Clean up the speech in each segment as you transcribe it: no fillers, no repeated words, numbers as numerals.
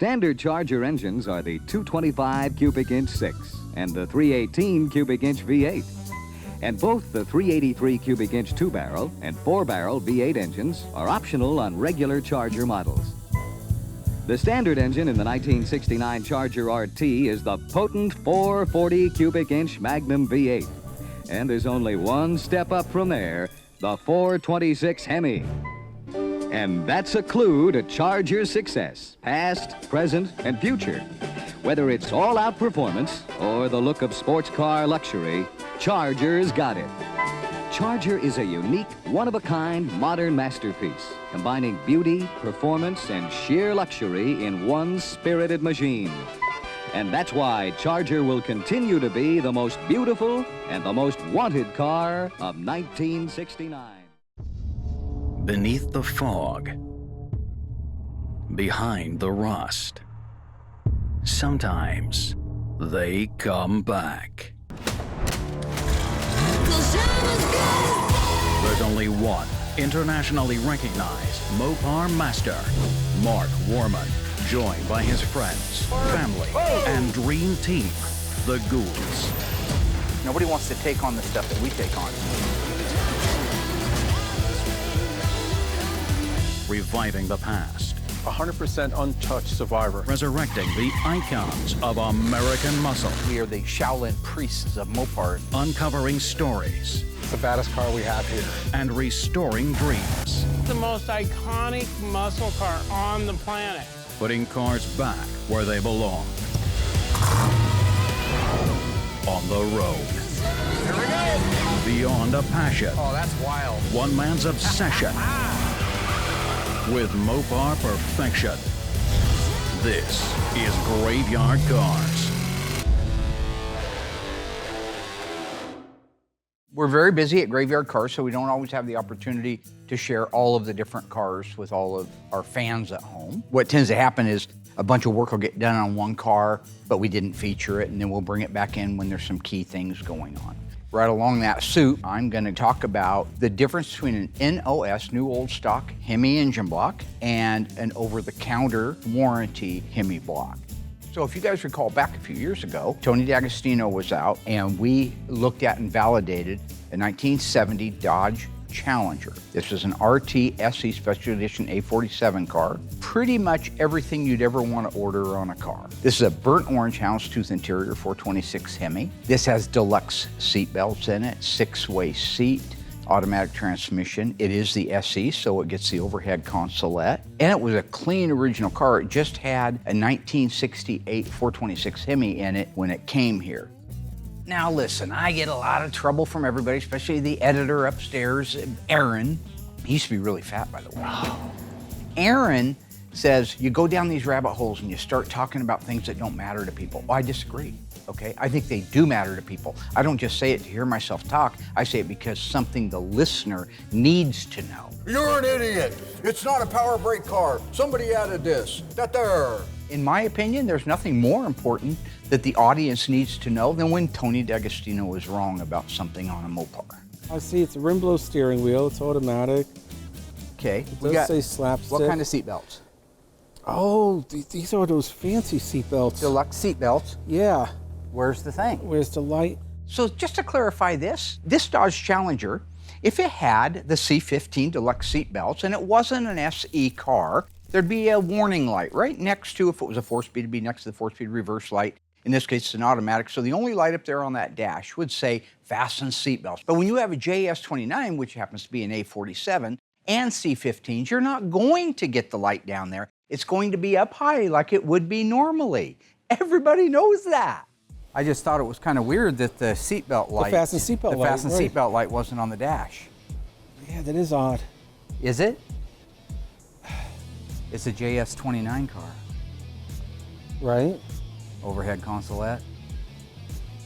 Standard Charger engines are the 225 cubic inch 6 and the 318 cubic inch V8. And both the 383 cubic inch 2-barrel and 4-barrel V8 engines are optional on regular Charger models. The standard engine in the 1969 Charger RT is the potent 440 cubic inch Magnum V8. And there's only one step up from there, the 426 Hemi. And that's a clue to Charger's success, past, present, and future. Whether it's all-out performance or the look of sports car luxury, Charger's got it. Charger is a unique, one-of-a-kind modern masterpiece, combining beauty, performance, and sheer luxury in one spirited machine. And that's why Charger will continue to be the most beautiful and the most wanted car of 1969. Beneath the fog, behind the rust, sometimes they come back. There's only one internationally recognized Mopar master, Mark Warman, joined by his friends, family, and dream team, the Ghouls. Nobody wants to take on the stuff that we take on. Reviving the past, 100% untouched survivor. resurrecting the icons of American muscle, We are the Shaolin priests of Mopar. uncovering stories, It's the baddest car we have here. and restoring dreams, The most iconic muscle car on the planet. putting cars back where they belong. On the road. Here we go. Beyond a passion, Oh, that's wild. one man's obsession with Mopar perfection. This is Graveyard Cars. We're very busy at Graveyard Cars, so we don't always have the opportunity to share all of the different cars with all of our fans at home. What tends to happen is a bunch of work will get done on one car, but we didn't feature it, and then we'll bring it back in when there's some key things going on. Right along that suit, I'm going to talk about the difference between an NOS, new old stock Hemi engine block, and an over-the-counter warranty Hemi block. So if you guys recall back a few years ago, Tony D'Agostino was out and we looked at and validated a 1970 Dodge Challenger. This was an RT SE Special Edition A47 car. Pretty much everything you'd ever want to order on a car. This is a burnt orange houndstooth interior 426 Hemi. This has deluxe seat belts in it, 6-way seat, automatic transmission. It is the SE, so it gets the overhead consolette. And it was a clean original car. It just had a 1968 426 Hemi in it when it came here. Now listen, I get a lot of trouble from everybody, especially the editor upstairs, Aaron. He used to be really fat, by the way. Aaron says, you go down these rabbit holes and you start talking about things that don't matter to people. Well, I disagree, okay? I think they do matter to people. I don't just say it to hear myself talk. I say it because something the listener needs to know. You're an idiot. It's not a power brake car. Somebody added this. That there. In my opinion, there's nothing more important that the audience needs to know than when Tony D'Agostino was wrong about something on a Mopar. I see it's a rim blow steering wheel. It's automatic. Okay, It does say slapstick. what kind of seat belts? Oh, these are those fancy seatbelts. Deluxe seat belts. Yeah. Where's the thing? Where's the light? So just to clarify this Dodge Challenger, if it had the C15 deluxe seat belts and it wasn't an SE car, there'd be a warning light right next to, if it was a 4-speed, it'd be next to the 4-speed reverse light. In this case, it's an automatic, so the only light up there on that dash would say fasten seatbelts. But when you have a JS29, which happens to be an A47, and C15s, you're not going to get the light down there. It's going to be up high like it would be normally. Everybody knows that. I just thought it was kind of weird that the seatbelt light, The fasten seatbelt light, the fasten right. seatbelt light wasn't on the dash. Yeah, that is odd. Is it? It's a JS29 car. Right? Overhead consolette.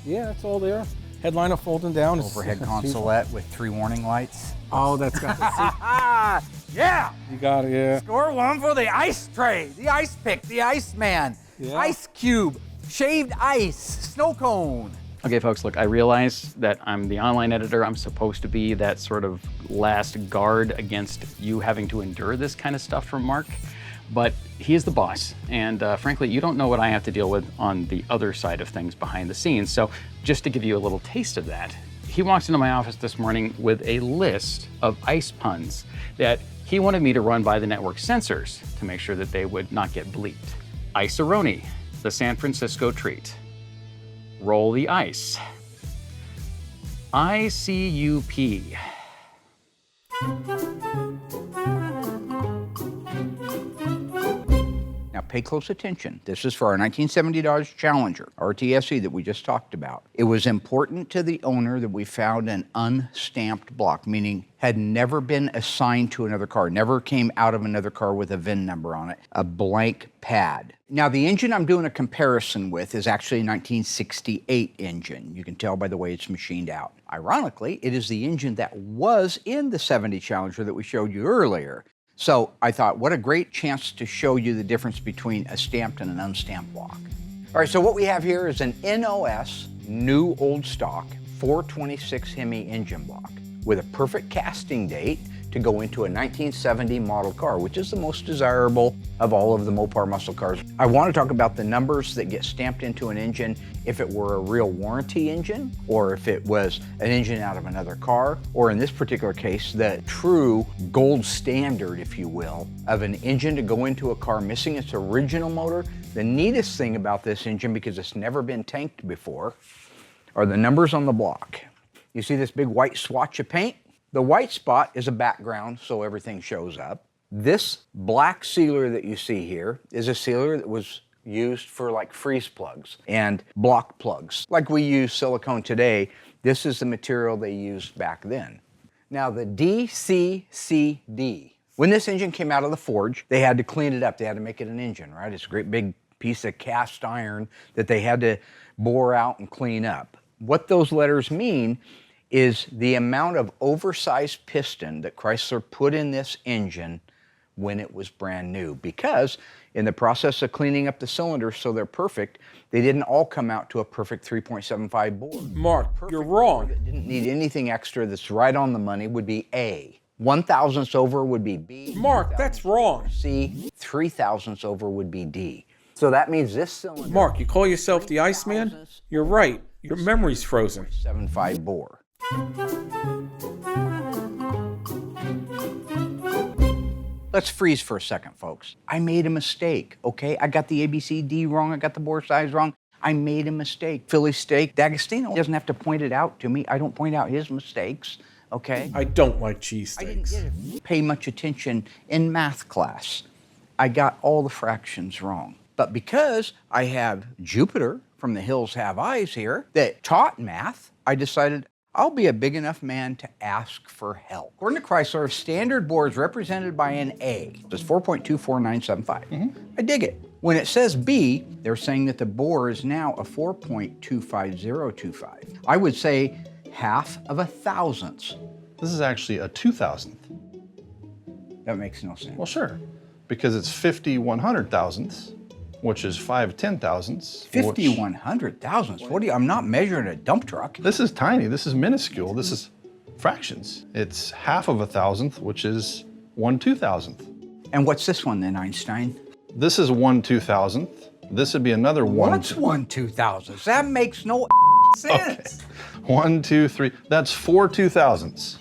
Yeah, it's all there. Headliner folding down. Overhead consolette with 3 warning lights. Oh, that's got the seat. Yeah! You got it, yeah. Score one for the ice tray, the ice pick, the ice man, Yeah. ice cube, shaved ice, snow cone. Okay, folks, look, I realize that I'm the online editor. I'm supposed to be that sort of last guard against you having to endure this kind of stuff from Mark. but he is the boss. And frankly, you don't know what I have to deal with on the other side of things behind the scenes. So just to give you a little taste of that, he walks into my office this morning with a list of ice puns that he wanted me to run by the network sensors to make sure that they would not get bleeped. Ice-a-roni, the San Francisco treat. Roll the ice. ICUP. Now pay close attention. This is for our 1970 Dodge Challenger RTSE that we just talked about. It was important to the owner that we found an unstamped block, meaning had never been assigned to another car, never came out of another car with a VIN number on it, a blank pad. Now the engine I'm doing a comparison with is actually a 1968 engine. You can tell by the way it's machined out. Ironically, it is the engine that was in the 70 Challenger that we showed you earlier. So I thought, what a great chance to show you the difference between a stamped and an unstamped block. All right, so what we have here is an NOS, new old stock, 426 Hemi engine block with a perfect casting date to go into a 1970 model car, which is the most desirable of all of the Mopar muscle cars. I want to talk about the numbers that get stamped into an engine if it were a real warranty engine, or if it was an engine out of another car, or in this particular case, the true gold standard, if you will, of an engine to go into a car missing its original motor. The neatest thing about this engine, because it's never been tanked before, are the numbers on the block. You see this big white swatch of paint? The white spot is a background, so everything shows up. This black sealer that you see here is a sealer that was used for like freeze plugs and block plugs. Like we use silicone today, this is the material they used back then. Now the DCCD, when this engine came out of the forge, they had to clean it up. They had to make it an engine, right? It's a great big piece of cast iron that they had to bore out and clean up. What those letters mean is the amount of oversized piston that Chrysler put in this engine when it was brand new. Because in the process of cleaning up the cylinders so they're perfect, they didn't all come out to a perfect 3.75 bore. Mark, you're wrong. That didn't need anything extra that's right on the money would be A. 1/1000ths over would be B. Mark, that's wrong. C. 3/1000ths over would be D. So that means this cylinder... Mark, you call yourself the Iceman? You're right. Your memory's frozen. 75 bore. Let's freeze for a second, folks. I made a mistake, okay? I got the ABCD wrong, I got the bore size wrong. I made a mistake. Philly steak, D'Agostino doesn't have to point it out to me. I don't point out his mistakes, okay? I don't like cheese I didn't steaks. pay much attention in math class. I got all the fractions wrong. But because I have Jupiter from the Hills Have Eyes here that taught math, I decided I'll be a big enough man to ask for help. According to Chrysler, standard bore is represented by an A. It's 4.24975. I dig it. When it says B, they're saying that the bore is now a 4.25025. I would say 0.005. This is actually a 2,000th. That makes no sense. Well, sure, because it's 50 100,000ths, which is 5 10,000ths. 50 100,000ths? What do you, I'm not measuring a dump truck. This is tiny, this is minuscule, this is fractions. It's 0.005,000th, which is 1/2000th. And what's this one then, Einstein? This is 1/2000th. This would be another one. What's 1/2000th? That makes no sense. Okay. 1, 2, 3, that's 4 2,000ths,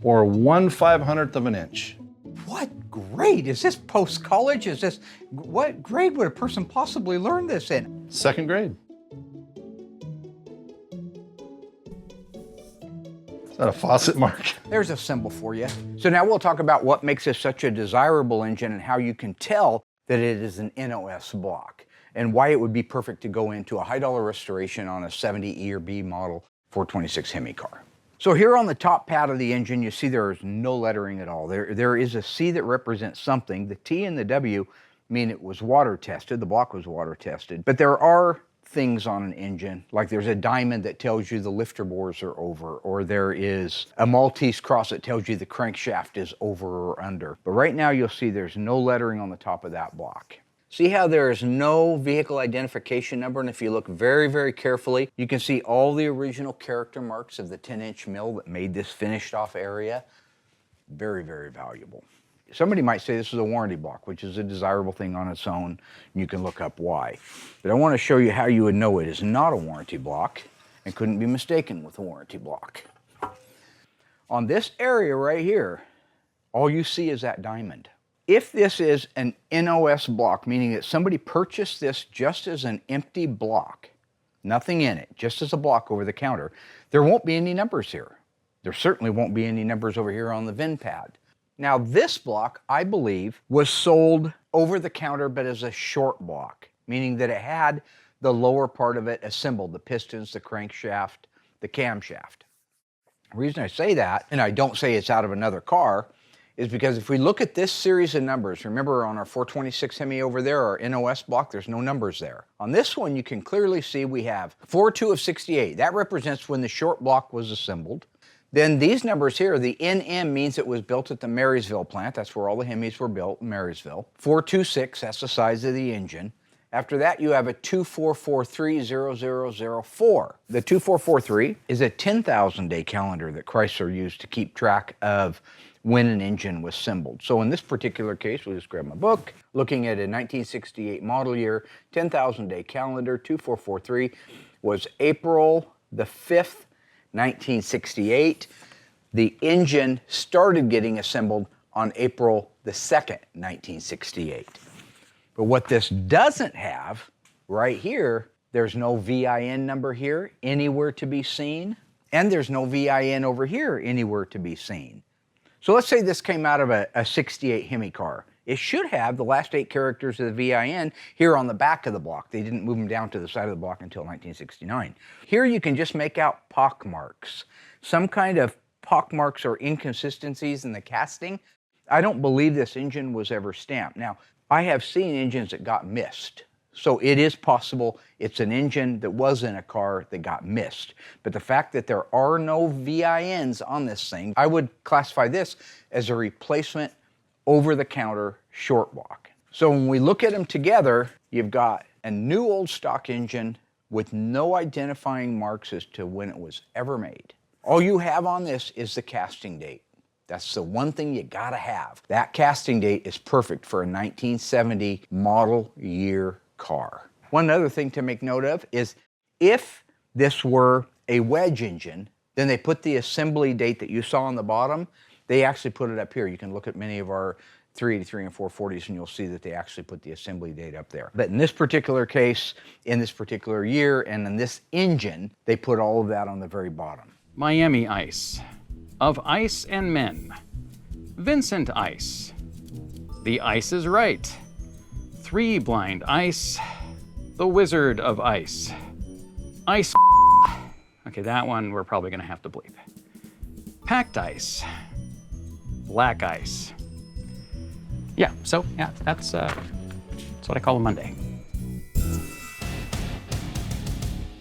or 1/500th of an inch. What grade? Is this post-college? Is this, what grade would a person possibly learn this in? 2nd grade. Is that a faucet, Mark? There's a symbol for you. So now we'll talk about what makes this such a desirable engine and how you can tell that it is an NOS block and why it would be perfect to go into a high-dollar restoration on a 70 E or B model 426 Hemi car. So here on the top pad of the engine, you see there is no lettering at all. There is a C that represents something. The T and the W mean it was water tested. The block was water tested. But there are things on an engine, like there's a diamond that tells you the lifter bores are over, or there is a Maltese cross that tells you the crankshaft is over or under. But right now you'll see there's no lettering on the top of that block. See how there is no vehicle identification number, and if you look very, very carefully, you can see all the original character marks of the 10-inch mill that made this finished off area. Very, very valuable. Somebody might say this is a warranty block, which is a desirable thing on its own, and you can look up why. But I want to show you how you would know it is not a warranty block and couldn't be mistaken with a warranty block. On this area right here, all you see is that diamond. If this is an NOS block, meaning that somebody purchased this just as an empty block, nothing in it, just as a block over the counter, there won't be any numbers here. There certainly won't be any numbers over here on the VIN pad. Now this block, I believe, was sold over the counter but as a short block, meaning that it had the lower part of it assembled, the pistons, the crankshaft, the camshaft. The reason I say that, and I don't say it's out of another car, is because if we look at this series of numbers, remember on our 426 Hemi over there, our NOS block, there's no numbers there. On this one, you can clearly see we have 42 of 68. That represents when the short block was assembled. Then these numbers here, the NM means it was built at the Marysville plant. That's where all the Hemis were built, in Marysville. 426, that's the size of the engine. After that, you have a 24430004. The 2443 is a 10,000-day calendar that Chrysler used to keep track of when an engine was assembled. So in this particular case, we'll just grab my book, looking at a 1968 model year, 10,000-day calendar, 2443 was April the 5th, 1968. The engine started getting assembled on April the 2nd, 1968. But what this doesn't have, right here, there's no VIN number here anywhere to be seen, and there's no VIN over here anywhere to be seen. So let's say this came out of a 68 Hemi car. It should have the last 8 characters of the VIN here on the back of the block. They didn't move them down to the side of the block until 1969. Here you can just make out pock marks, some kind of pock marks or inconsistencies in the casting. I don't believe this engine was ever stamped. Now, I have seen engines that got missed. So it is possible it's an engine that was in a car that got missed. But the fact that there are no VINs on this thing, I would classify this as a replacement over-the-counter short block. So when we look at them together, you've got a new old stock engine with no identifying marks as to when it was ever made. All you have on this is the casting date. That's the one thing you gotta have. That casting date is perfect for a 1970 model year car. One other thing to make note of is if this were a wedge engine, then they put the assembly date that you saw on the bottom, they actually put it up here. You can look at many of our 383 and 440s and you'll see that they actually put the assembly date up there. But in this particular case, in this particular year, and in this engine, they put all of that on the very bottom. Miami Ice. Of Ice and Men. Vincent Ice. The Ice is Right. 3 Blind Ice. The Wizard of Ice. Ice. Okay, that one we're probably gonna have to bleep. Packed Ice. Black Ice. Yeah, so yeah, that's what I call a Monday.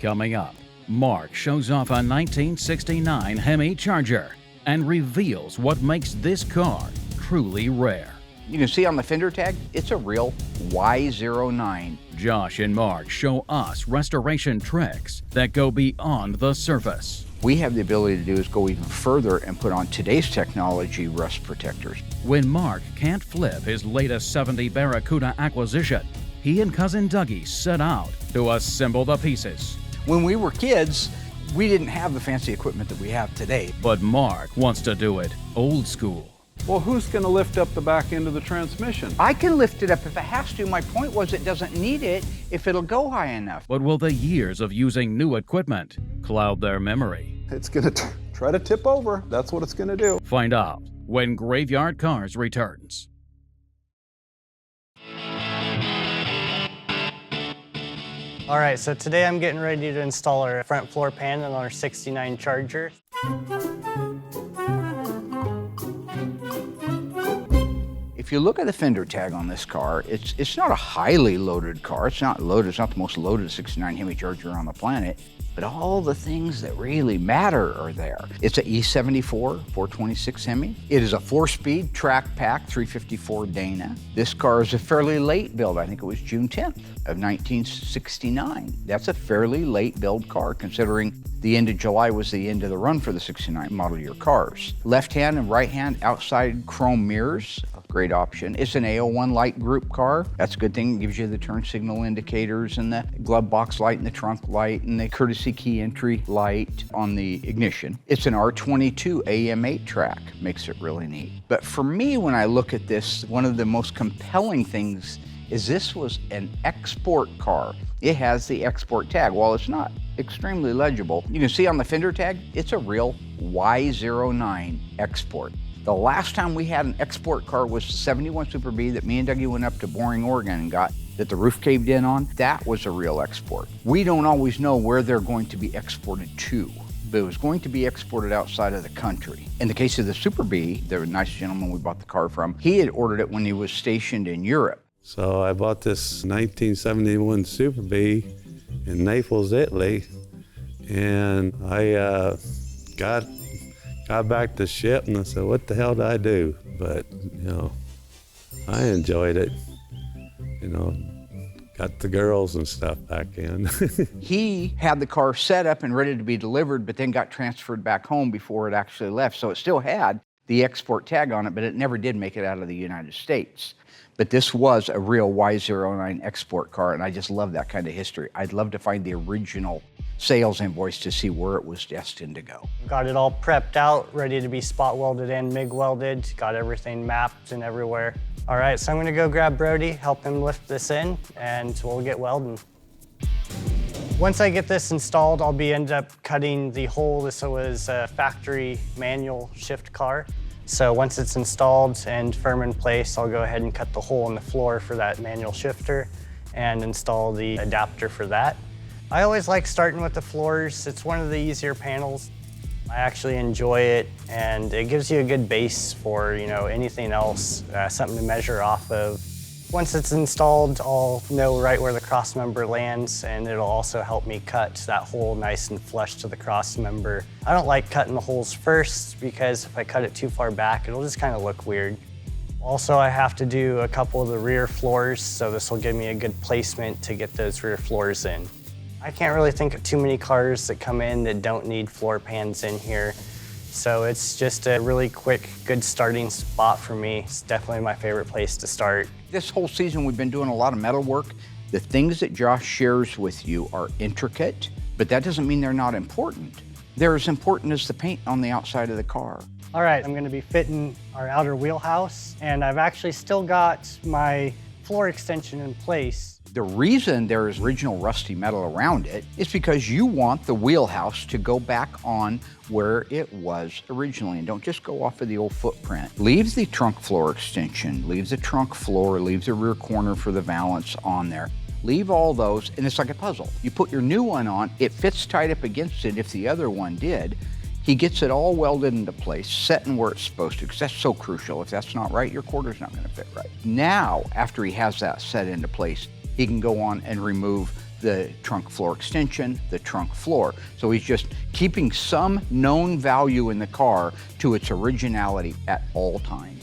Coming up, Mark shows off a 1969 Hemi Charger and reveals what makes this car truly rare. You can see on the fender tag, it's a real Y09. Josh and Mark show us restoration tricks that go beyond the surface. We have the ability to do is go even further and put on today's technology rust protectors. When Mark can't flip his latest 70 Barracuda acquisition, he and cousin Dougie set out to assemble the pieces. When we were kids, we didn't have the fancy equipment that we have today. But Mark wants to do it old school. Well, who's going to lift up the back end of the transmission? I can lift it up if it has to. My point was it doesn't need it if it'll go high enough. But will the years of using new equipment cloud their memory? It's going to try to tip over. That's what it's going to do. Find out when Graveyard Carz returns. All right, so today I'm getting ready to install our front floor pan on our 69 Charger. If you look at the fender tag on this car, it's not a highly loaded car. It's not loaded. It's not the most loaded 69 Hemi Charger on the planet, but all the things that really matter are there. It's an E74 426 Hemi. It is a 4-speed track pack 354 Dana. This car is a fairly late build. I think it was June 10th of 1969. That's a fairly late build car considering the end of July was the end of the run for the 69 model year cars. Left hand and right hand outside chrome mirrors, great option. It's an AO1 light group car. That's a good thing. It gives you the turn signal indicators and the glove box light and the trunk light and the courtesy key entry light on the ignition. It's an R22 AM8 track. Makes it really neat. But for me, when I look at this, one of the most compelling things is this was an export car. It has the export tag. While it's not extremely legible, you can see on the Fender tag, it's a real Y09 export. The last time we had an export car was the 71 Super B that me and Dougie went up to Boring, Oregon and got that the roof caved in on. That was a real export. We don't always know where they're going to be exported to, but it was going to be exported outside of the country. In the case of the Super B, the nice gentleman we bought the car from, he had ordered it when he was stationed in Europe. So I bought this 1971 Super B in Naples, Italy, and I got back to ship and I said, what the hell did I do? But, you know, I enjoyed it. You know, got the girls and stuff back in. He had the car set up and ready to be delivered, but then got transferred back home before it actually left. So it still had the export tag on it, but it never did make it out of the United States. But this was a real Y09 export car, and I just love that kind of history. I'd love to find the original sales invoice to see where it was destined to go. Got it all prepped out, ready to be spot welded and MIG welded. Got everything mapped and everywhere. All right, so I'm gonna go grab Brody, help him lift this in, and we'll get welding. Once I get this installed, I'll end up cutting the hole. This was a factory manual shift car. So once it's installed and firm in place, I'll go ahead and cut the hole in the floor for that manual shifter and install the adapter for that. I always like starting with the floors. It's one of the easier panels. I actually enjoy it, and it gives you a good base for, you know, anything else, something to measure off of. Once it's installed, I'll know right where the cross member lands, and it'll also help me cut that hole nice and flush to the cross member. I don't like cutting the holes first because if I cut it too far back, it'll just kind of look weird. Also, I have to do a couple of the rear floors, so this will give me a good placement to get those rear floors in. I can't really think of too many cars that come in that don't need floor pans in here. So it's just a really quick, good starting spot for me. It's definitely my favorite place to start. This whole season, we've been doing a lot of metal work. The things that Josh shares with you are intricate, but that doesn't mean they're not important. They're as important as the paint on the outside of the car. All right, I'm gonna be fitting our outer wheelhouse, and I've actually still got my floor extension in place. The reason there's original rusty metal around it is because you want the wheelhouse to go back on where it was originally, and don't just go off of the old footprint. Leave the trunk floor extension, leave the trunk floor, leave the rear corner for the valance on there. Leave all those, and it's like a puzzle. You put your new one on, it fits tight up against it if the other one did. He gets it all welded into place, set in where it's supposed to, because that's so crucial. If that's not right, your quarter's not gonna fit right. Now, after he has that set into place, he can go on and remove the trunk floor extension, the trunk floor. So he's just keeping some known value in the car to its originality at all times.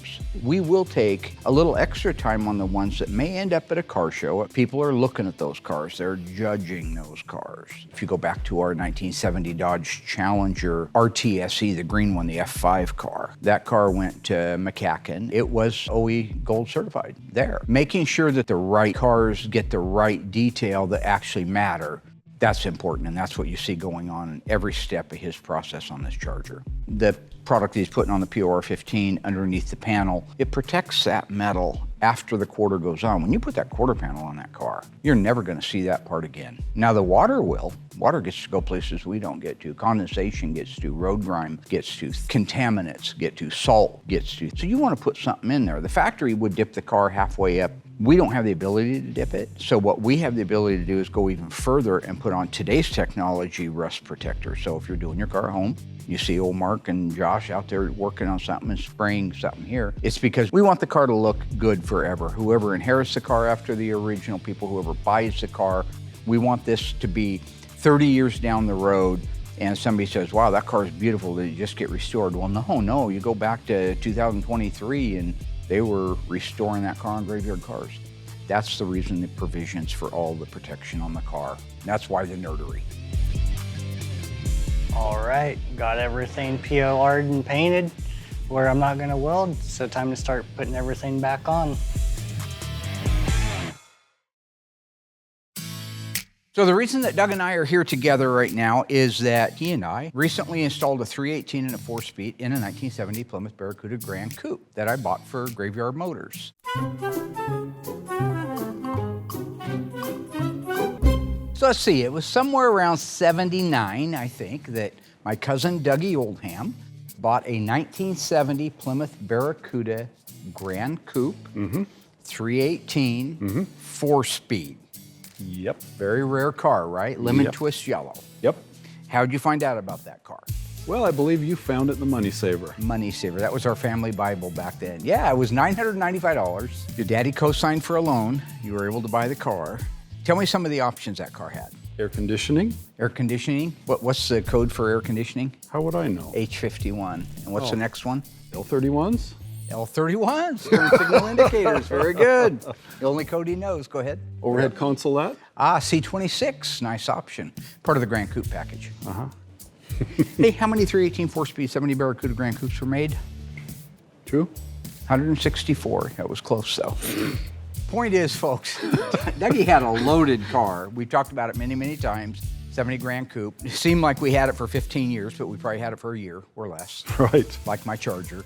We will take a little extra time on the ones that may end up at a car show. People are looking at those cars, they're judging those cars. If you go back to our 1970 Dodge Challenger RTSE, the green one, the F5 car, that car went to McCacken. It was OE Gold certified there. Making sure that the right cars get the right detail that actually matter, that's important, and that's what you see going on in every step of his process on this Charger. The product he's putting on the POR15 underneath the panel, it protects that metal after the quarter goes on. When you put that quarter panel on that car, you're never gonna see that part again. Now the water will. Water gets to go places we don't get to. Condensation gets to, road grime gets to, contaminants get to, salt gets to. So you wanna put something in there. The factory would dip the car halfway up. We don't have the ability to dip it. So what we have the ability to do is go even further and put on today's technology rust protector. So if you're doing your car at home, you see old Mark and Josh out there working on something and spraying something here. It's because we want the car to look good forever. Whoever inherits the car after the original people, whoever buys the car, we want this to be 30 years down the road and somebody says, wow, that car is beautiful, did it just get restored? Well, no, you go back to 2023 and they were restoring that car on Graveyard Cars. That's the reason the provisions for all the protection on the car. That's why the nerdery. All right, got everything POR'd and painted. where I'm not gonna weld, so time to start putting everything back on. So the reason that Doug and I are here together right now is that he and I recently installed a 318 and a 4-speed in a 1970 Plymouth Barracuda Grand Coupe that I bought for Graveyard Motors. So let's see, it was somewhere around 79, I think, that my cousin Dougie Oldham bought a 1970 Plymouth Barracuda Grand Coupe, 318, 4-speed. Yep. Very rare car, right? Lemon twist yellow. Yep. How'd you find out about that car? Well, I believe you found it in the Money Saver. Money Saver. That was our family Bible back then. Yeah, it was $995. Your daddy co-signed for a loan. You were able to buy the car. Tell me some of the options that car had. Air conditioning. Air conditioning. What's the code for air conditioning? How would I know? H51. And what's the next one? L31s. L31s. Turn signal indicators. Very good. The only code he knows. Go ahead. Overhead consolette. C26. Nice option. Part of the Grand Coupe package. Hey, how many 318 4-speed 70 Barracuda Grand Coupes were made? 2. 164. That was close, though. Point is, folks, Dougie had a loaded car. We've talked about it many, many times. 70 Grand Coupe. It seemed like we had it for 15 years, but we probably had it for a year or less. Right. Like my Charger.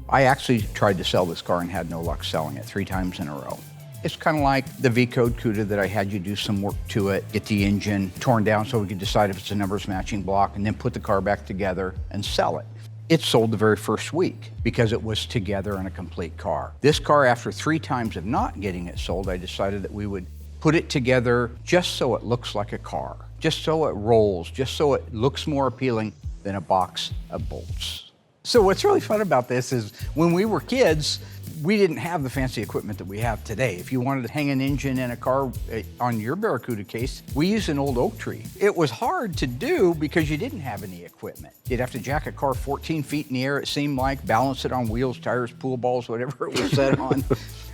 I actually tried to sell this car and had no luck selling it 3 times in a row. It's kind of like the V-Code Cuda that I had you do some work to it, get the engine torn down so we could decide if it's a numbers matching block, and then put the car back together and sell it. It sold the very first week because it was together in a complete car. This car, after 3 times of not getting it sold, I decided that we would put it together just so it looks like a car, just so it rolls, just so it looks more appealing than a box of bolts. So what's really fun about this is when we were kids, we didn't have the fancy equipment that we have today. If you wanted to hang an engine in a car on your Barracuda case, we used an old oak tree. It was hard to do because you didn't have any equipment. You'd have to jack a car 14 feet in the air, it seemed like, balance it on wheels, tires, pool balls, whatever it was set on,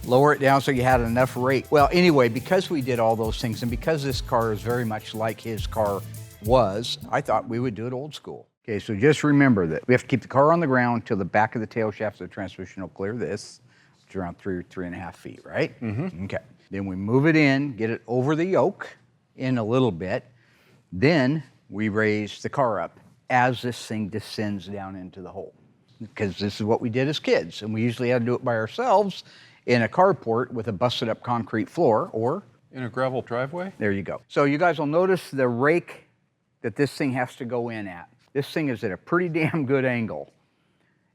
lower it down so you had enough rate. Well, anyway, because we did all those things and because this car is very much like his car was, I thought we would do it old school. Okay, so just remember that we have to keep the car on the ground till the back of the tail shaft of the transmission will clear this. It's around 3 or 3.5 feet, right? Okay. Then we move it in, get it over the yoke in a little bit. Then we raise the car up as this thing descends down into the hole. Because this is what we did as kids. And we usually had to do it by ourselves in a carport with a busted up concrete floor or in a gravel driveway. There you go. So you guys will notice the rake that this thing has to go in at. This thing is at a pretty damn good angle.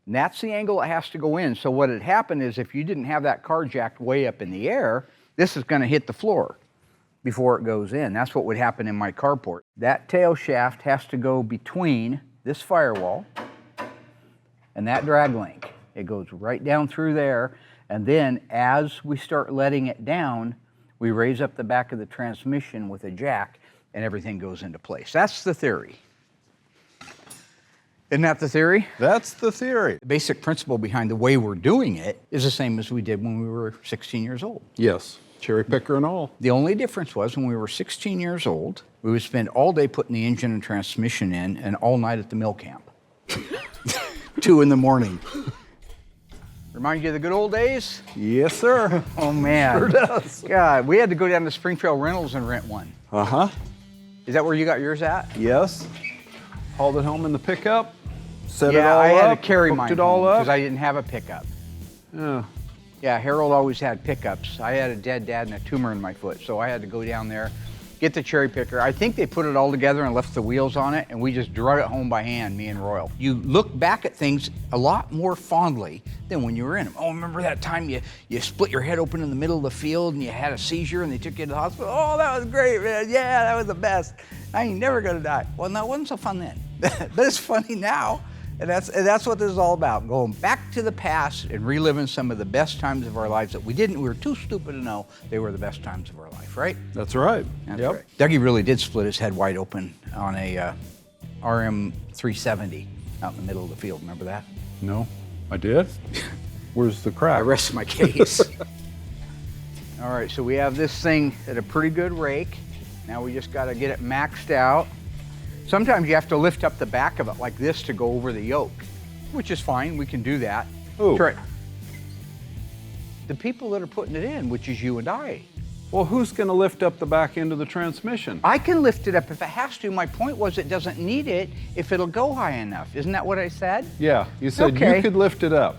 And that's the angle it has to go in. So what had happened is if you didn't have that car jacked way up in the air, this is going to hit the floor before it goes in. That's what would happen in my carport. That tail shaft has to go between this firewall and that drag link. It goes right down through there. And then as we start letting it down, we raise up the back of the transmission with a jack and everything goes into place. That's the theory. Isn't that the theory? That's the theory. The basic principle behind the way we're doing it is the same as we did when we were 16 years old. Yes, cherry picker and all. The only difference was when we were 16 years old, we would spend all day putting the engine and transmission in and all night at the mill camp. 2 in the morning. Remind you of the good old days? Yes, sir. Oh, man. Sure does. God, we had to go down to Springfield Rentals and rent one. Uh-huh. Is that where you got yours at? Yes. Hauled it home in the pickup. Set it all yeah, I had up, to carry hooked mine it all up. because I didn't have a pickup. Yeah. Yeah, Harold always had pickups. I had a dead dad and a tumor in my foot, so I had to go down there, get the cherry picker. I think they put it all together and left the wheels on it, and we just drug it home by hand, me and Royal. You look back at things a lot more fondly than when you were in them. Oh, remember that time you split your head open in the middle of the field and you had a seizure and they took you to the hospital? Oh, that was great, man. Yeah, that was the best. I ain't never gonna die. Well, no, it wasn't so fun then, but it's funny now. And that's what this is all about, going back to the past and reliving some of the best times of our lives that we were too stupid to know they were the best times of our life, right? That's right. That's right. Dougie really did split his head wide open on a RM 370 out in the middle of the field, remember that? No, I did. Where's the crack? I rest my case. All right, so we have this thing at a pretty good rake. Now we just gotta get it maxed out. Sometimes you have to lift up the back of it like this to go over the yoke, which is fine, we can do that. Who? The people that are putting it in, which is you and I. Well, who's going to lift up the back end of the transmission? I can lift it up if it has to. My point was it doesn't need it if it'll go high enough. Isn't that what I said? Yeah, you said Okay. you could lift it up.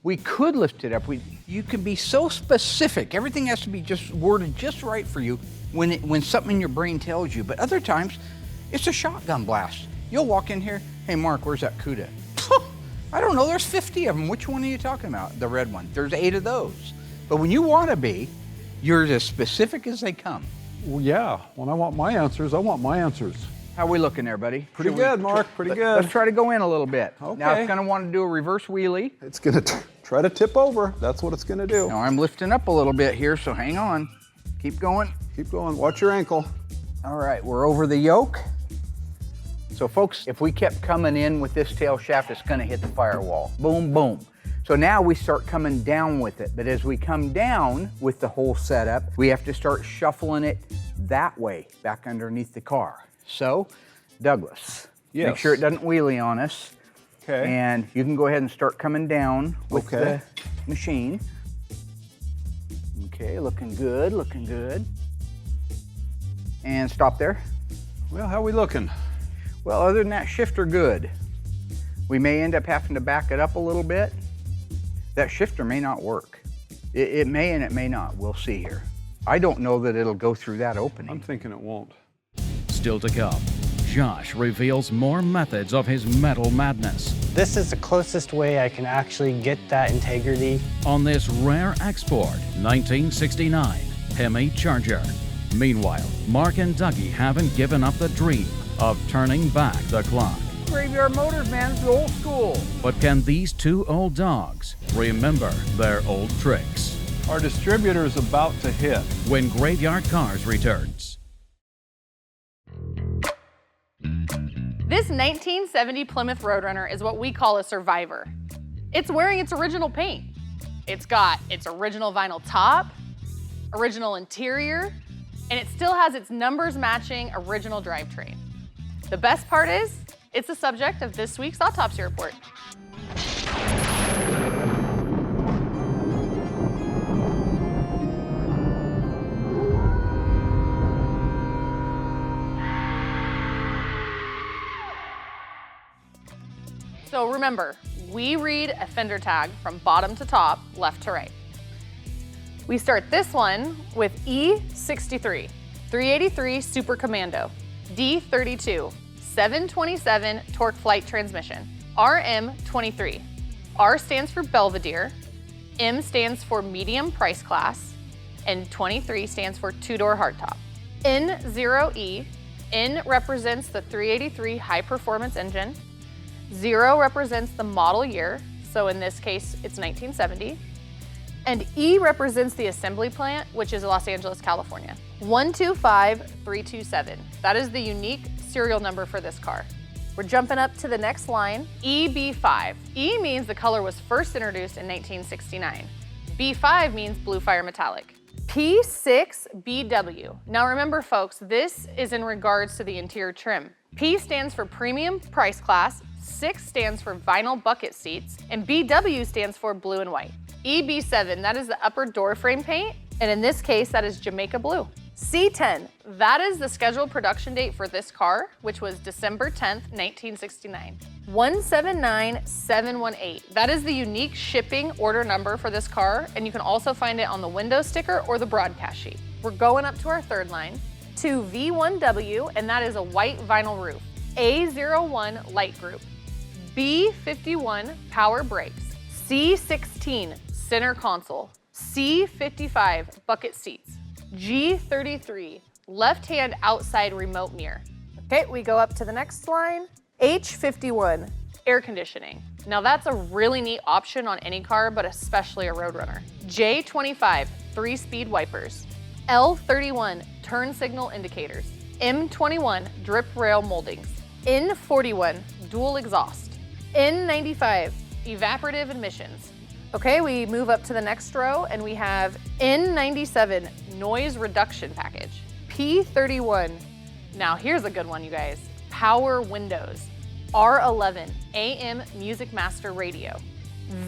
We could lift it up. You can be so specific. Everything has to be just worded just right for you when something in your brain tells you. But other times, it's a shotgun blast. You'll walk in here, hey, Mark, where's that CUDA? I don't know, there's 50 of them. Which one are you talking about? The red one. There's 8 of those. But when you want to be, you're as specific as they come. Well, yeah, when I want my answers, I want my answers. How we looking there, buddy? Pretty good, Mark, pretty good. Let's try to go in a little bit. Okay. Now it's gonna want to do a reverse wheelie. It's gonna try to tip over. That's what it's gonna do. Now I'm lifting up a little bit here, so hang on. Keep going. Keep going, watch your ankle. All right, we're over the yoke. So folks, if we kept coming in with this tail shaft, it's gonna hit the firewall. Boom, boom. So now we start coming down with it, but as we come down with the whole setup, we have to start shuffling it that way, back underneath the car. So, Douglas, make sure it doesn't wheelie on us. Okay. And you can go ahead and start coming down with the machine. Okay, looking good, looking good. And stop there. Well, how are we looking? Well, other than that, shifter good. We may end up having to back it up a little bit. That shifter may not work. It may and it may not. We'll see here. I don't know that it'll go through that opening. I'm thinking it won't. Still to come, Josh reveals more methods of his metal madness. This is the closest way I can actually get that integrity. On this rare export, 1969 Hemi Charger. Meanwhile, Mark and Dougie haven't given up the dream of turning back the clock. Graveyard Motors, man, it's the old school. But can these two old dogs remember their old tricks? Our distributor is about to hit. When Graveyard Carz returns. This 1970 Plymouth Roadrunner is what we call a survivor. It's wearing its original paint. It's got its original vinyl top, original interior, and it still has its numbers matching original drivetrain. The best part is, it's the subject of this week's autopsy report. So remember, we read a fender tag from bottom to top, left to right. We start this one with E63, 383 Super Commando, D32, 727 torque flight transmission, RM23. R stands for Belvedere, M stands for medium price class, and 23 stands for two-door hardtop. N0E, N represents the 383 high performance engine, 0 represents the model year, so in this case it's 1970, and E represents the assembly plant, which is Los Angeles, California. 125327, that is the unique serial number for this car. We're jumping up to the next line, EB5. E means the color was first introduced in 1969. B5 means blue fire metallic. P6BW. Now remember folks, this is in regards to the interior trim. P stands for premium price class, 6 stands for vinyl bucket seats, and BW stands for blue and white. EB7, that is the upper door frame paint, and in this case, that is Jamaica blue. C10, that is the scheduled production date for this car, which was December 10th, 1969. 179718, that is the unique shipping order number for this car, and you can also find it on the window sticker or the broadcast sheet. We're going up to our third line, to V1W, and that is a white vinyl roof. A01 light group. B51 power brakes. C16 center console. C55 bucket seats. G33 left-hand outside remote mirror. Okay, we go up to the next line. H51 air conditioning. Now that's a really neat option on any car, but especially a Roadrunner. J25 3-speed wipers. L31 turn signal indicators. M21 drip rail moldings. N41 dual exhaust. N95 evaporative emissions. Okay, we move up to the next row and we have N97 noise reduction package. P31, now here's a good one, you guys. power windows, R11 AM Music Master radio,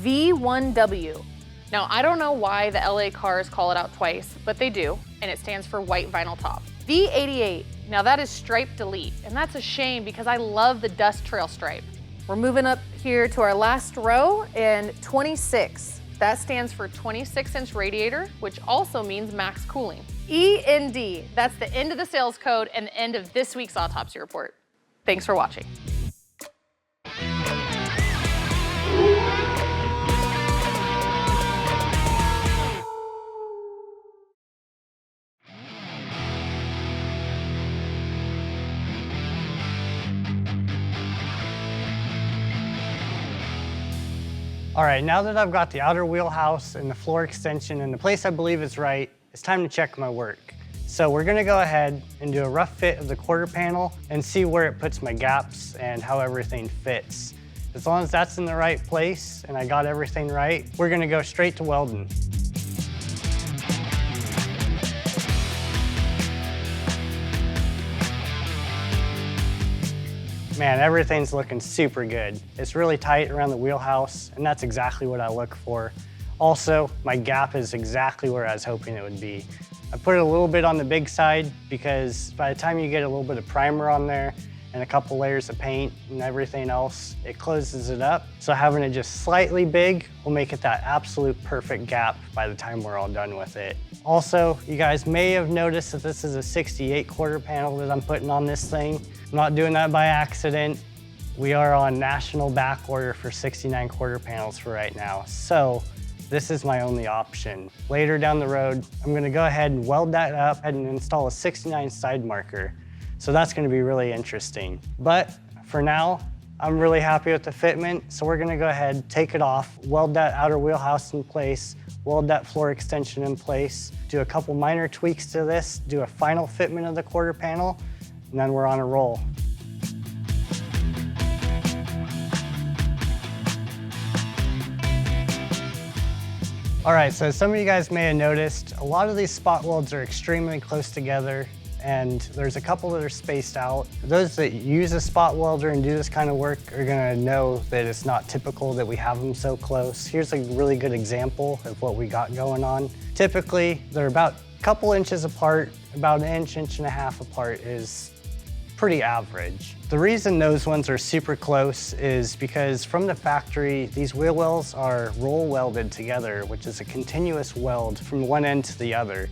V1W. Now, I don't know why the LA Carz call it out twice, but they do, and it stands for white vinyl top. V88, now that is stripe delete, and that's a shame because I love the dust trail stripe. We're moving up here to our last row, and 26. That stands for 26-inch radiator, which also means max cooling. END, that's the end of the sales code and the end of this week's autopsy report. Thanks for watching. All right, now that I've got the outer wheelhouse and the floor extension in the place I believe is right, it's time to check my work. So we're gonna go ahead and do a rough fit of the quarter panel and see where it puts my gaps and how everything fits. As long as that's in the right place and I got everything right, we're gonna go straight to welding. Man, everything's looking super good. It's really tight around the wheelhouse, and that's exactly what I look for. Also, my gap is exactly where I was hoping it would be. I put it a little bit on the big side because by the time you get a little bit of primer on there and a couple layers of paint and everything else, it closes it up. So having it just slightly big will make it that absolute perfect gap by the time we're all done with it. Also, you guys may have noticed that this is a 68 quarter panel that I'm putting on this thing. I'm not doing that by accident. We are on national back order for 69 quarter panels for right now. So this is my only option. Later down the road, I'm gonna go ahead and weld that up and install a 69 side marker. So that's gonna be really interesting. But for now, I'm really happy with the fitment. So we're gonna go ahead, take it off, weld that outer wheelhouse in place, weld that floor extension in place, do a couple minor tweaks to this, do a final fitment of the quarter panel, and then we're on a roll. All right, so some of you guys may have noticed, a lot of these spot welds are extremely close together, and there's a couple that are spaced out. Those that use a spot welder and do this kind of work are gonna know that it's not typical that we have them so close. Here's a really good example of what we got going on. Typically, they're about a couple inches apart, about an inch, inch and a half apart is pretty average. The reason those ones are super close is because from the factory, these wheel wells are roll welded together, which is a continuous weld from one end to the other.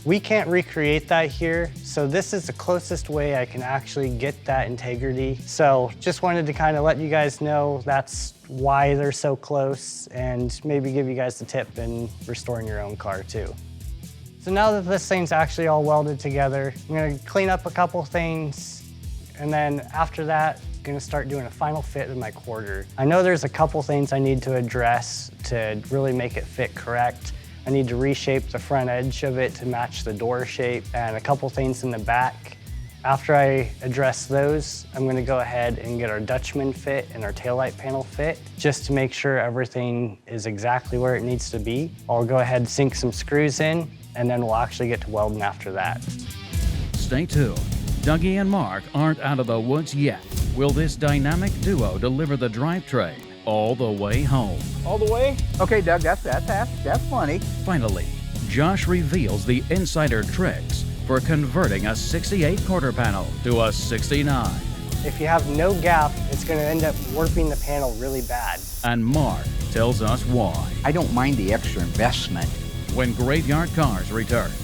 We can't recreate that here, so this is the closest way I can actually get that integrity. So just wanted to kind of let you guys know that's why they're so close and maybe give you guys the tip in restoring your own car too. So now that this thing's actually all welded together, I'm gonna clean up a couple things, and then after that, I'm gonna start doing a final fit of my quarter. I know there's a couple things I need to address to really make it fit correct. I need to reshape the front edge of it to match the door shape and a couple things in the back. After I address those, I'm gonna go ahead and get our Dutchman fit and our taillight panel fit just to make sure everything is exactly where it needs to be. I'll go ahead and sink some screws in, and then we'll actually get to welding after that. Stay tuned. Dougie and Mark aren't out of the woods yet. Will this dynamic duo deliver the drivetrain all the way home? All the way? Okay, Doug, that's plenty. Finally, Josh reveals the insider tricks for converting a 68 quarter panel to a 69. If you have no gap, it's gonna end up warping the panel really bad. And Mark tells us why. I don't mind the extra investment. When Graveyard Carz returns.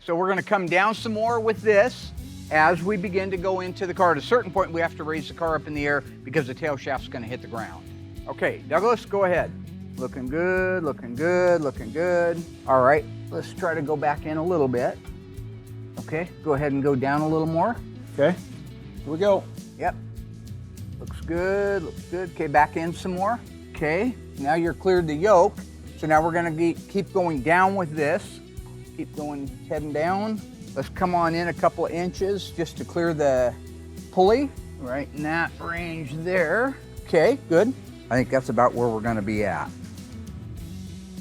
So we're gonna come down some more with this as we begin to go into the car. At a certain point, we have to raise the car up in the air because the tail shaft's gonna hit the ground. Okay, Douglas, go ahead. Looking good, looking good, looking good. All right, let's try to go back in a little bit. Okay, go ahead and go down a little more. Okay, here we go. Yep, looks good, looks good. Okay, back in some more. Okay, now you're cleared the yoke. So now we're gonna keep going down with this. Keep going, heading down. Let's come on in a couple of inches just to clear the pulley, right in that range there. Okay, good. I think that's about where we're gonna be at.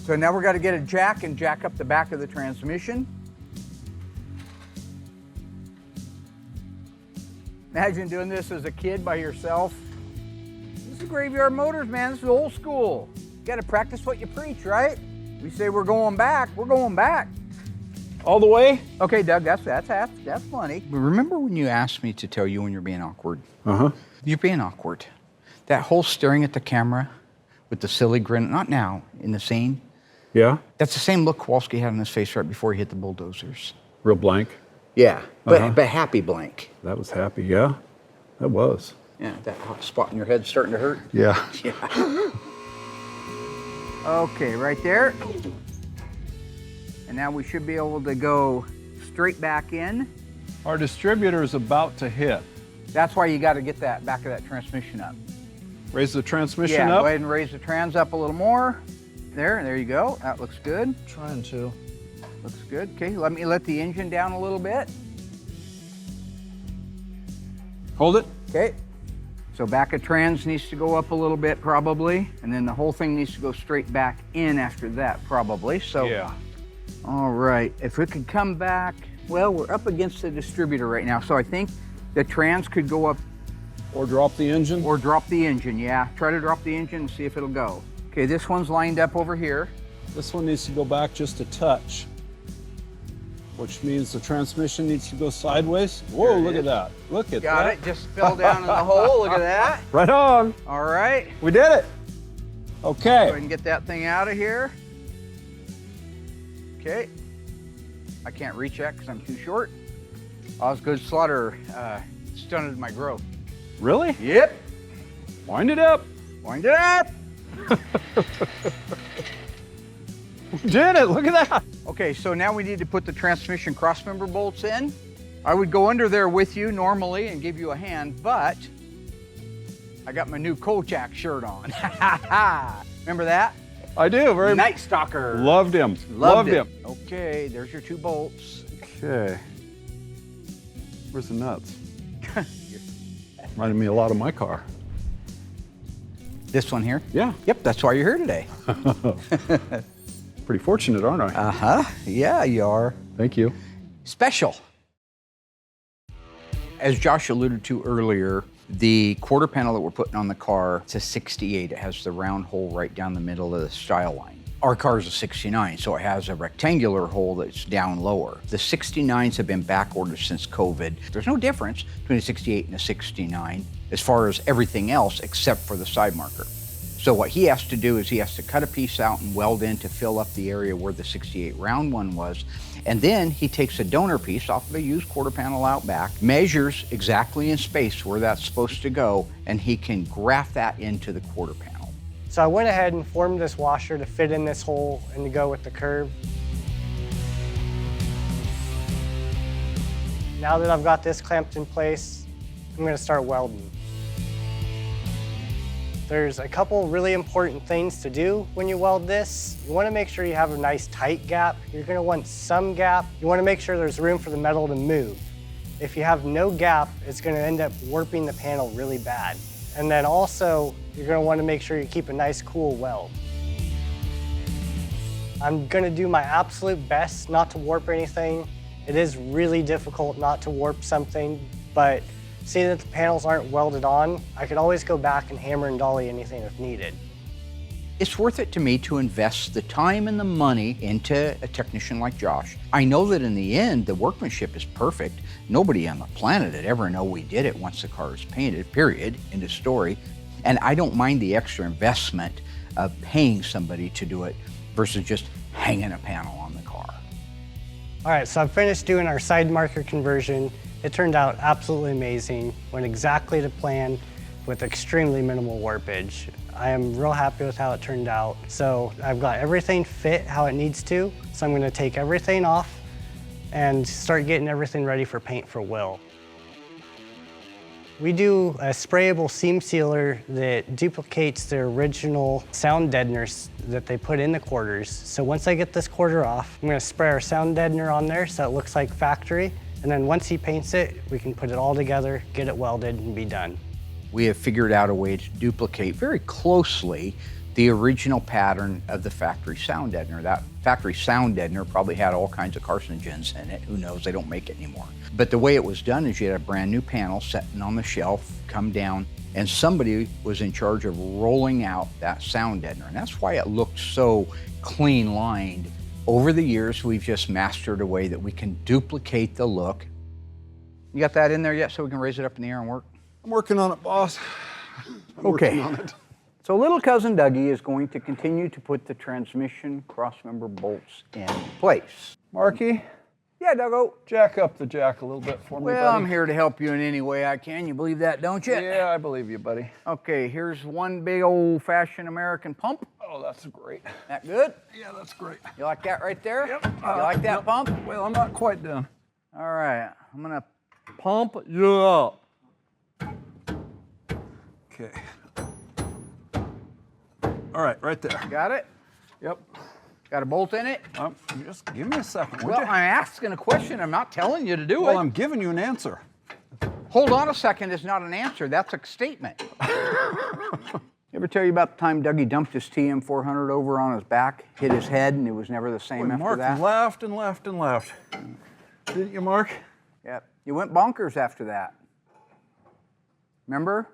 So now we're gonna get a jack and jack up the back of the transmission. Imagine doing this as a kid by yourself. This is Graveyard Motors, man. This is old school. You gotta practice what you preach, right? We say we're going back, we're going back. All the way? Okay, Doug, that's funny. Remember when you asked me to tell you when you're being awkward? Uh-huh. You're being awkward. That whole staring at the camera with the silly grin, not now, in the scene. Yeah? That's the same look Kowalski had on his face right before he hit the bulldozers. Real blank? Yeah, but happy blank. That was happy, yeah. That was. Yeah, that hot spot in your head starting to hurt. Yeah. Yeah. Okay, right there. And now we should be able to go straight back in. Our distributor is about to hit. That's why you got to get that back of that transmission up. Raise the transmission yeah, up? Go ahead and raise the trans up a little more. There you go. That looks good. Trying to. Looks good. Okay, let me let the engine down a little bit. Hold it. Okay. So back of trans needs to go up a little bit probably, and then the whole thing needs to go straight back in after that probably. So yeah. All right, if we could come back, well, we're up against the distributor right now, so I think the trans could go up. Or drop the engine? Or drop the engine, yeah. Try to drop the engine and see if it'll go. Okay, this one's lined up over here. This one needs to go back just a touch, which means the transmission needs to go sideways. Whoa, look at that. Look at that. Got it, just fell down in the hole, look at that. Right on. All right. We did it. Okay. Go ahead and get that thing out of here. Okay. I can't reach that because I'm too short. Osgood Slaughter stunted my growth. Really? Yep. Wind it up. Wind it up. We did it, look at that. Okay, so now we need to put the transmission crossmember bolts in. I would go under there with you normally and give you a hand, but I got my new Kolchak shirt on. Remember that? I do, very Night Stalker. Loved him. Loved him. Okay, there's your two bolts. Okay. Where's the nuts? Reminded me a lot of my car. This one here? Yeah. Yep, that's why you're here today. Pretty fortunate, aren't I? Uh-huh. Yeah, you are. Thank you. Special. As Josh alluded to earlier, the quarter panel that we're putting on the car, it's a 68. It has the round hole right down the middle of the style line. Our car is a 69, so it has a rectangular hole that's down lower. The 69s have been back ordered since COVID. There's no difference between a 68 and a 69 as far as everything else except for the side marker. So what he has to do is he has to cut a piece out and weld in to fill up the area where the 68 round one was. And then he takes a donor piece off of a used quarter panel out back, measures exactly in space where that's supposed to go, and he can graft that into the quarter panel. So I went ahead and formed this washer to fit in this hole and to go with the curve. Now that I've got this clamped in place, I'm going to start welding. There's a couple really important things to do when you weld this. You want to make sure you have a nice tight gap. You're going to want some gap. You want to make sure there's room for the metal to move. If you have no gap, it's going to end up warping the panel really bad. And then also, you're going to want to make sure you keep a nice cool weld. I'm going to do my absolute best not to warp anything. It is really difficult not to warp something, but seeing that the panels aren't welded on, I could always go back and hammer and dolly anything if needed. It's worth it to me to invest the time and the money into a technician like Josh. I know that in the end, the workmanship is perfect. Nobody on the planet would ever know we did it once the car is painted, period, end of story. And I don't mind the extra investment of paying somebody to do it versus just hanging a panel on the car. All right, so I've finished doing our side marker conversion. It turned out absolutely amazing, went exactly to plan with extremely minimal warpage. I am real happy with how it turned out. So I've got everything fit how it needs to. So I'm gonna take everything off and start getting everything ready for paint for Will. We do a sprayable seam sealer that duplicates the original sound deadeners that they put in the quarters. So once I get this quarter off, I'm gonna spray our sound deadener on there so it looks like factory. And then once he paints it, we can put it all together, get it welded, and be done. We have figured out a way to duplicate very closely the original pattern of the factory sound deadener. That factory sound deadener probably had all kinds of carcinogens in it. Who knows, they don't make it anymore. But the way it was done is you had a brand new panel sitting on the shelf, come down, and somebody was in charge of rolling out that sound deadener. And that's why it looked so clean lined. Over the years, we've just mastered a way that we can duplicate the look. You got that in there yet so we can raise it up in the air and work? I'm working on it, boss. I'm okay. working on it. So little cousin Dougie is going to continue to put the transmission crossmember bolts in place. Marky? Yeah, Dougo? Jack up the jack a little bit for me, buddy. Well, I'm here to help you in any way I can. You believe that, don't you? Yeah, I believe you, buddy. Okay, here's one big old-fashioned American pump. Oh, that's great. That good? Yeah, that's great. You like that right there? Yep. You like that pump? Well, I'm not quite done. All right, I'm gonna pump you up. Okay. All right, right there. Got it? Yep. Got a bolt in it? Just give me a second, would Well, you? I'm asking a question. I'm not telling you to do it. Well, I'm giving you an answer. Hold on a second. It's not an answer. That's a statement. Ever tell you about the time Dougie dumped his TM400 over on his back, hit his head, and it was never the same after Mark that? laughed and laughed and laughed. Didn't you, Mark? Yep. You went bonkers after that. Remember?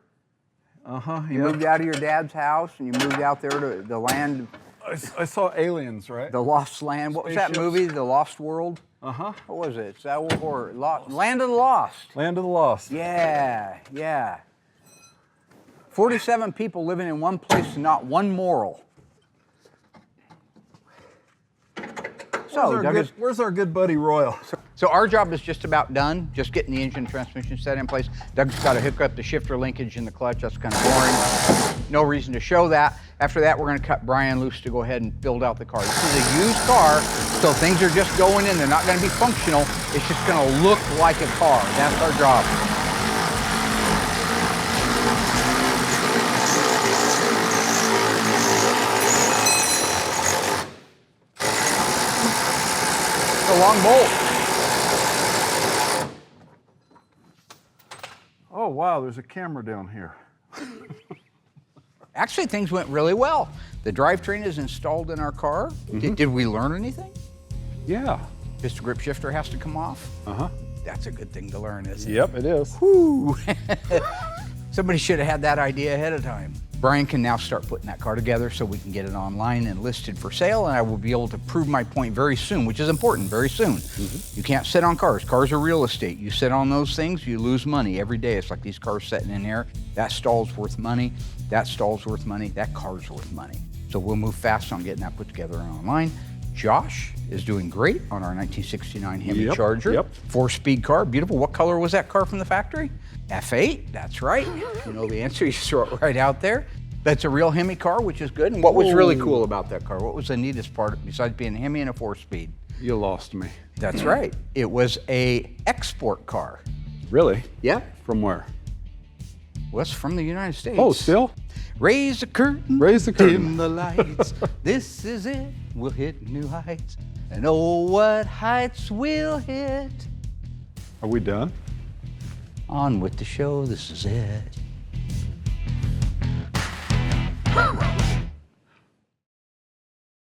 Uh-huh. You moved out of your dad's house and you moved out there to the land. I saw Aliens, right? The Lost Land. What was that Spaceships. movie? The Lost World? Uh-huh. What was it? It's that old horror. Land of the Lost. Land of the Lost. Yeah, yeah. 47 people living in one place and not one moral. So, where's our good buddy Royal? So our job is just about done, just getting the engine transmission set in place. Doug's got to hook up the shifter linkage in the clutch. That's kind of boring. No reason to show that. After that, we're going to cut Brian loose to go ahead and build out the car. This is a used car, so things are just going in. They're not going to be functional. It's just going to look like a car. That's our job. A long bolt. Oh, wow, there's a camera down here. Actually, things went really well. The drivetrain is installed in our car. Mm-hmm. Did we learn anything? Yeah. Just the grip shifter has to come off? Uh-huh. That's a good thing to learn, isn't it? Yep, it is. Whew. Somebody should have had that idea ahead of time. Brian can now start putting that car together so we can get it online and listed for sale, and I will be able to prove my point very soon, which is important, very soon. Mm-hmm. You can't sit on cars. Cars are real estate. You sit on those things, you lose money every day. It's like these cars sitting in here. That stall's worth money. That stall's worth money. That car's worth money. So we'll move fast on getting that put together and online. Josh is doing great on our 1969 Hemi Charger. Yep. 4-speed car, beautiful. What color was that car from the factory? F8, that's right. You know the answer, you throw it right out there. That's a real Hemi car, which is good. And what was really cool about that car? What was the neatest part besides being a Hemi and a 4-speed? You lost me. That's right. It was a export car. Really? Yeah. From where? Well, it's from the United States. Oh, still? Raise the curtain. Raise the curtain. Dim the lights. This is it. We'll hit new heights. And oh, what heights we'll hit. Are we done? On with the show. This is it.